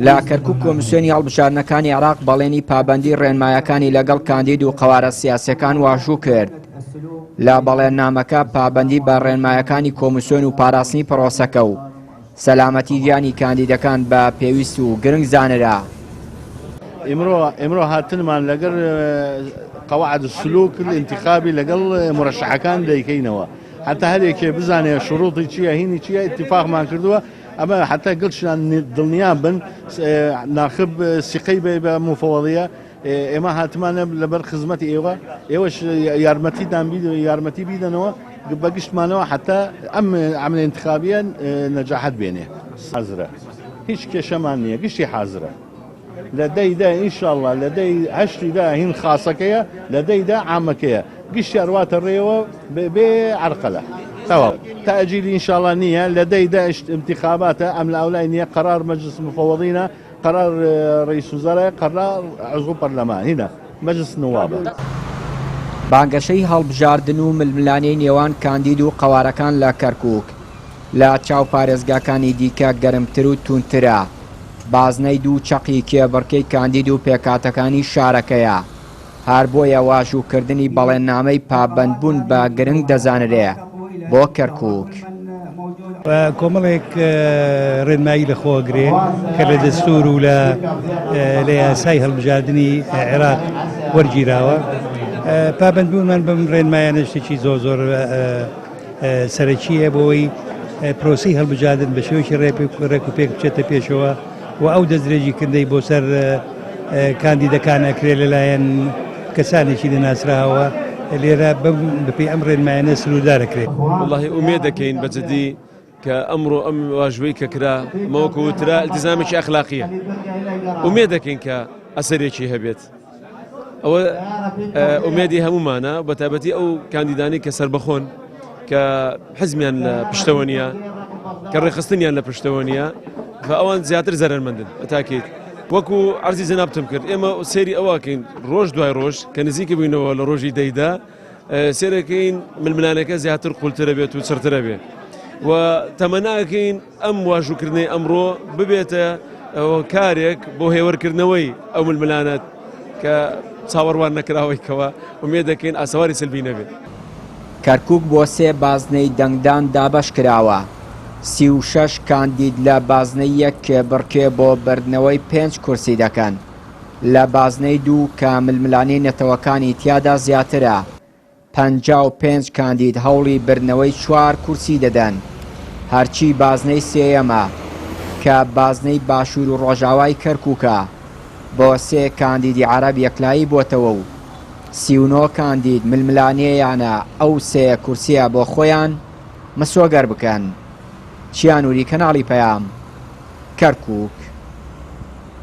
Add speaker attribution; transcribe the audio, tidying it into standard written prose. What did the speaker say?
Speaker 1: لە کەرکووک کۆمیسیۆنی هەڵبژاردنەکانی عێراق بەڵێنی پابەندی ڕێنمایەکانی لەگەڵ کاندید و قەوارە سیاسیەکان واژوو کرد. لە بەڵێننامەکە پابەندی بە ڕێنمایەکانی کۆمیسیۆن و پاراستنی پرۆسەکە و سەلامەتی گیانی کاندیدەکان بە پێویست و گرنگ زانرا.
Speaker 2: ئێمڕۆ هاتنمان لەگەڵ قەواعد السلوک الانتخابی لەگەڵ مرشحەکان دەیکەینەوە، حتا هەرێکێ بزانێ شروطی چییە هینی چییە اتفاقمان کردووە، ئەمە حتا گڵشیان دڵنیا بن ناخب سیقەی بێ بە مفەوەڵیە. ئێمە هاتمانە لەبەر خزمەتی ئێوەش یارمەتی بیدەنەوە بەگشتمانەوە حتا ئەم عمل انتخابیە نەجاحەت بێنێ. حازرە، هیچ کێشەمان نییە، گشتی حازرە. لە دەیدا ئینشاءڵڵا لە دەی هەشتیدا هین خاسەکەیە، لە دەیدا عامەکەیە، گشتی ئەڕواتە ڕێەوە بێ عەرقەلە. تەواو تەئجیلی ئینشاءڵڵا نییە، لە دەیدا انتخاباتە ئەم لە ئەولای نییە، قەرار مەجلس مفەوەڵینە، قرار رئیس وزراء، قرار عضو پەرلەمان، هینە مەجلس نوابە.
Speaker 1: بانگەشەی هەڵبژاردن و ململانەی نێوان کاندید و قەوارەکان لە کەرکووک لە چاو پارێزگاکانی دیکە گەرمتر و تونترە. بازنەی دوو چەقی کێبڕکەی کاندید و پێکاتەکانی شارەکەیە. هەر بۆیە واژووکردنی بەڵێننامەی پابەندبوون بە گرنگ دەزانرێ بۆ کەرکووک.
Speaker 3: کۆمەڵێک ڕێنمایی لەخۆگرێ کە لە دەستور و لە یاسای هەڵبژاردننی عێراق وەرگیراوە. پابەندبوونمان بەم ڕێنمایانە شتێکی زۆر سەرەکیە بۆی پرۆسی هەڵبژاردن بە شێوەیەکی ڕێک و پێک بچێتە پێشەوە و ئەو دەستدرێژیکردنەی بۆ سەر کاندیدەکان ئەکرێت لەلایەن کەسانێکی دەناسراوە لێرە بەپێی ئەم ڕێنمایانە سنووردارەکرێت.
Speaker 4: وەڵڵاهی ئومێد دەکەین بەجددی کە ئەمڕۆ ئەم واژوەی کە کرا مەوەکو وترا التزامێکی ئەخلاقیە. ئومێد دەکەین کە ئەسەرێکی هەبێت. ئەوە ئومێدی هەمومانە، بەتابەتی ئەو کاندیدانی کە سربەخۆن کە حزمیان لە پشتەوە نیە، کە ڕێخستنیان لە پشتەوە نیە، ئەوان زیاتر زەرمەندن. ئەتاکێت وەکو عەرزی جەنابتم کرد، ئێمە سێری ئەوەکەین ڕۆژ دوای ڕۆژ کە نزیکە بووینەوە لە ڕۆژی دەیدا، سێرەکەین ململانەکە زیاتر قوڵترە بێت و چرترە بێت و تەمەناکەین ئەم واژووکردنەی ئەمڕۆ ببێتە کارێک بۆ هێوەرکردنەوەی ئەو ململانەت کە چاوەڕوان نەکراوەیەوە ئومێد دەکەین ئاسەواری سلبی نەبێت.
Speaker 1: کەرکووک بۆ سێ بازنەی دەنگدان دابەش کراوە. 36 کاندید لە بازنەی یەک کێبڕکێ بۆ بردنەوەی 5 کورسی دەکەن. لە بازنەی دوو کە ململانەی نەتەوەکانی تیادا زیاترە، 55 کاندید هەوڵی بردنەوەی 4 کورسی دەدەن. هەرچی بازنەی سێیەمە کە بازنەی باشوور و ڕۆژاوای کەرکووکە بۆ سێ کاندیدی عەرەب یەکلایی بۆتەوە و 39 کاندید ململانەیانە ئەو سێ کورسیە بۆ خۆیان مسۆگەر بکەن. چیانوری کەناڵی پەیام، کەرکووک.